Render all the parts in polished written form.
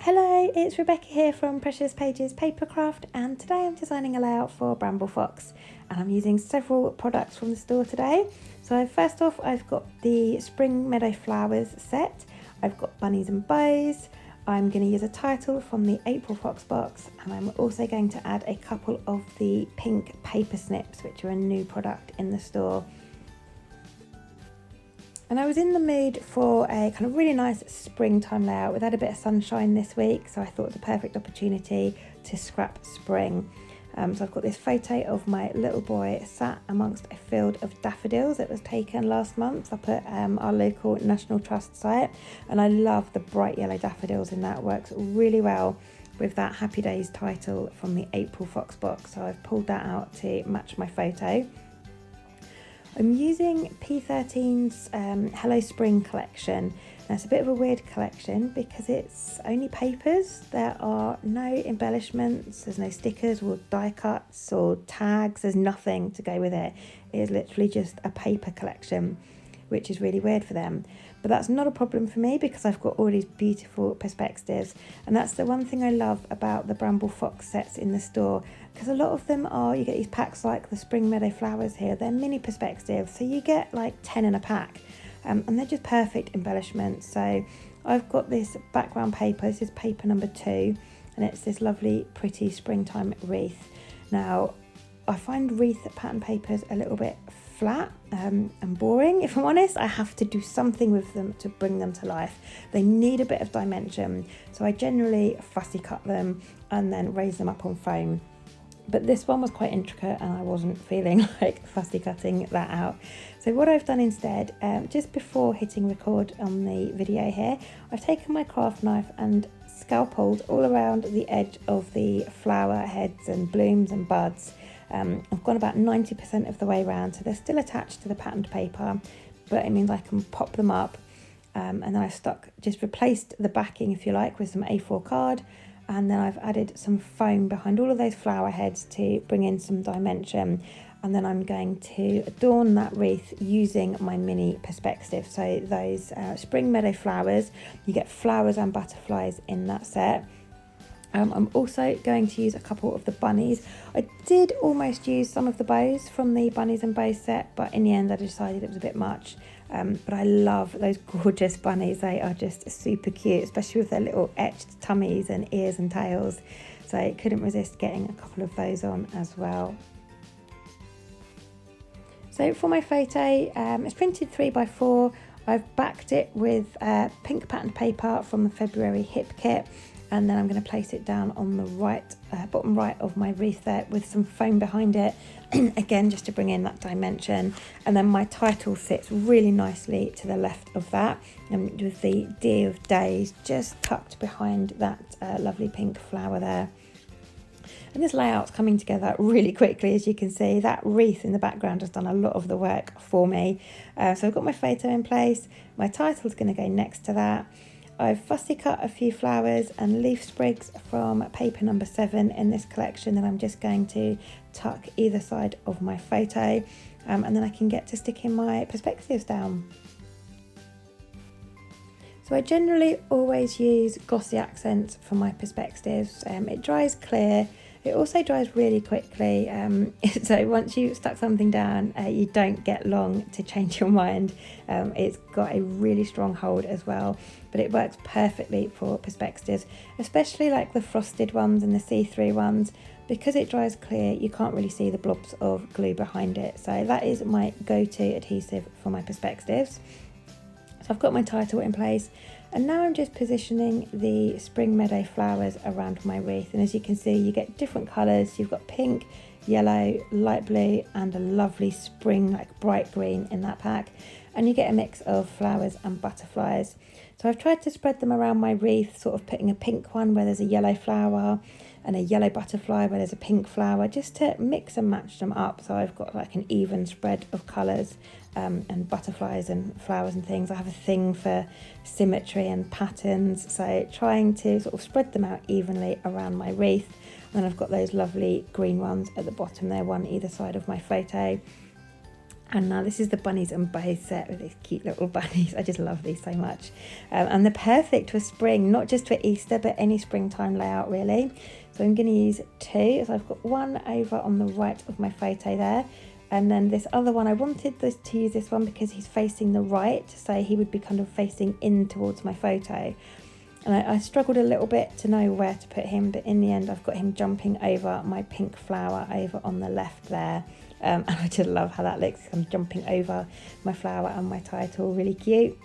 Hello, it's Rebecca here from Precious Pages Papercraft, and today I'm designing a layout for Bramble Fox, and I'm using several products from the store today. So first off, I've got the Spring Meadow Flowers set, I've got Bunnies and Base, I'm going to use a title from the April Fox box, and I'm also going to add a couple of the pink paper snips, which are a new product in the store. And I was in the mood for a kind of really nice springtime layout. We've had a bit of sunshine this week, so I thought it was a perfect opportunity to scrap spring. So I've got this photo of my little boy sat amongst a field of daffodils that was taken last month up at our local National Trust site. And I love the bright yellow daffodils in that. Works really well with that Happy Days title from the April Fox box. So I've pulled that out to match my photo. I'm using P13's Hello Spring collection. Now it's a bit of a weird collection because it's only papers. There are no embellishments, there's no stickers or die cuts or tags, there's nothing to go with it. It is literally just a paper collection, which is really weird for them. But that's not a problem for me because I've got all these beautiful perspectives, and that's the one thing I love about the Bramble Fox sets in the store, because a lot of them are, you get these packs like the Spring Meadow Flowers here, they're mini perspectives, so you get like 10 in a pack, and they're just perfect embellishments. So I've got this background paper, this is paper number 2, and it's this lovely pretty springtime wreath. Now I find wreath pattern papers a little bit flat and boring, if I'm honest. I have to do something with them to bring them to life. They need a bit of dimension, so I generally fussy cut them and then raise them up on foam. But this one was quite intricate and I wasn't feeling like fussy cutting that out. So what I've done instead, just before hitting record on the video here, I've taken my craft knife and scalpeled all around the edge of the flower heads and blooms and buds. I've gone about 90% of the way around, so they're still attached to the patterned paper, but it means I can pop them up. And then I've just replaced the backing, if you like, with some A4 card, and then I've added some foam behind all of those flower heads to bring in some dimension. And then I'm going to adorn that wreath using my mini perspective. So those Spring Meadow flowers, you get flowers and butterflies in that set. I'm also going to use a couple of the bunnies. I did almost use some of the bows from the Bunnies and Base Set, but in the end I decided it was a bit much. But I love those gorgeous bunnies. They are just super cute, especially with their little etched tummies and ears and tails. So I couldn't resist getting a couple of those on as well. So for my photo, it's printed 3x4. I've backed it with pink patterned paper from the February hip kit. And then I'm going to place it down on the bottom right of my wreath there with some foam behind it, again just to bring in that dimension. And then my title sits really nicely to the left of that, and with the Day of Days just tucked behind that lovely pink flower there. And this layout's coming together really quickly, as you can see. That wreath in the background has done a lot of the work for me. So I've got my photo in place, my title's going to go next to that. I've fussy cut a few flowers and leaf sprigs from paper number 7 in this collection that I'm just going to tuck either side of my photo, and then I can get to sticking my perspectives down. So I generally always use glossy accents for my perspectives. It dries clear. It also dries really quickly, so once you've stuck something down, you don't get long to change your mind. It's got a really strong hold as well, but it works perfectly for perspectives, especially like the frosted ones and the see-through ones. Because it dries clear, you can't really see the blobs of glue behind it. So that is my go-to adhesive for my perspectives. So I've got my title in place, and now I'm just positioning the Spring Meadow flowers around my wreath. And as you can see, you get different colours. You've got pink, yellow, light blue, and a lovely spring, like bright green in that pack. And you get a mix of flowers and butterflies. So I've tried to spread them around my wreath, sort of putting a pink one where there's a yellow flower and a yellow butterfly where there's a pink flower, just to mix and match them up. So I've got like an even spread of colours and butterflies and flowers and things. I have a thing for symmetry and patterns, so trying to sort of spread them out evenly around my wreath. And then I've got those lovely green ones at the bottom there, one either side of my photo. And now this is the Bunnies and Base Set with these cute little bunnies. I just love these so much. And they're perfect for spring, not just for Easter, but any springtime layout really. So I'm going to use 2. So I've got one over on the right of my photo there. And then this other one, I wanted to use this one because he's facing the right. So he would be kind of facing in towards my photo. And I struggled a little bit to know where to put him, but in the end I've got him jumping over my pink flower over on the left there. And I just love how that looks, kind of jumping over my flower and my title, really cute.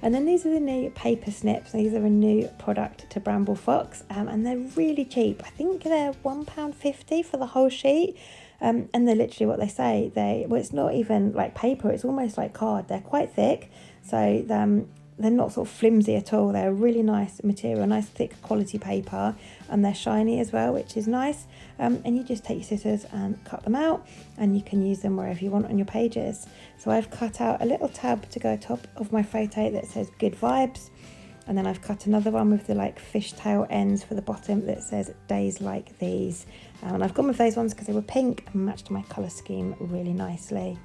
And then these are the new paper snips. These are a new product to Bramble Fox, and they're really cheap. I think they're £1.50 for the whole sheet. And they're literally what they say. Well, it's not even like paper, it's almost like card. They're quite thick, so they're not sort of flimsy at all. They're a really nice material, nice thick quality paper, and they're shiny as well, which is nice. And you just take your scissors and cut them out, and you can use them wherever you want on your pages. So I've cut out a little tab to go top of my photo that says good vibes, and then I've cut another one with the like fishtail ends for the bottom that says days like these. And I've gone with those ones because they were pink and matched my colour scheme really nicely.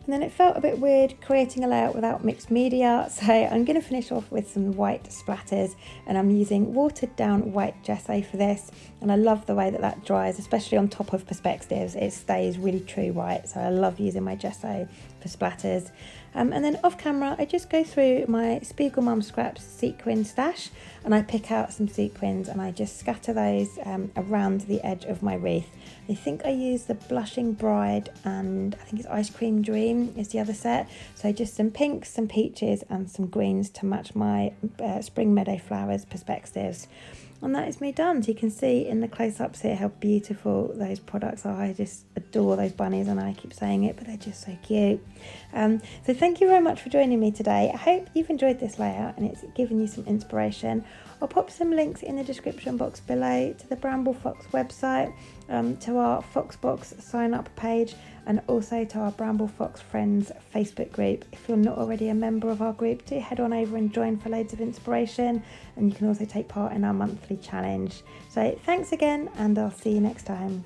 And then it felt a bit weird creating a layout without mixed media, so I'm going to finish off with some white splatters, and I'm using watered down white gesso for this, and I love the way that dries, especially on top of perspectives. It stays really true white, so I love using my gesso for splatters. And then off camera I just go through my Spiegel Mum Scraps sequin stash, and I pick out some sequins and I just scatter those around the edge of my wreath. I think I use the Blushing Bride and I think it's Ice Cream Dream is the other set. So just some pinks, some peaches and some greens to match my Spring Meadow Flowers perspectives. And that is me done. So you can see in the close-ups here how beautiful those products are. I just adore those bunnies, and I keep saying it, but they're just so cute. So thank you very much for joining me today. I hope you've enjoyed this layout and it's given you some inspiration. I'll pop some links in the description box below to the Bramble Fox website, to our Foxbox sign up page, and also to our Bramble Fox Friends Facebook group. If you're not already a member of our group, do head on over and join for loads of inspiration, and you can also take part in our monthly challenge. So thanks again, and I'll see you next time.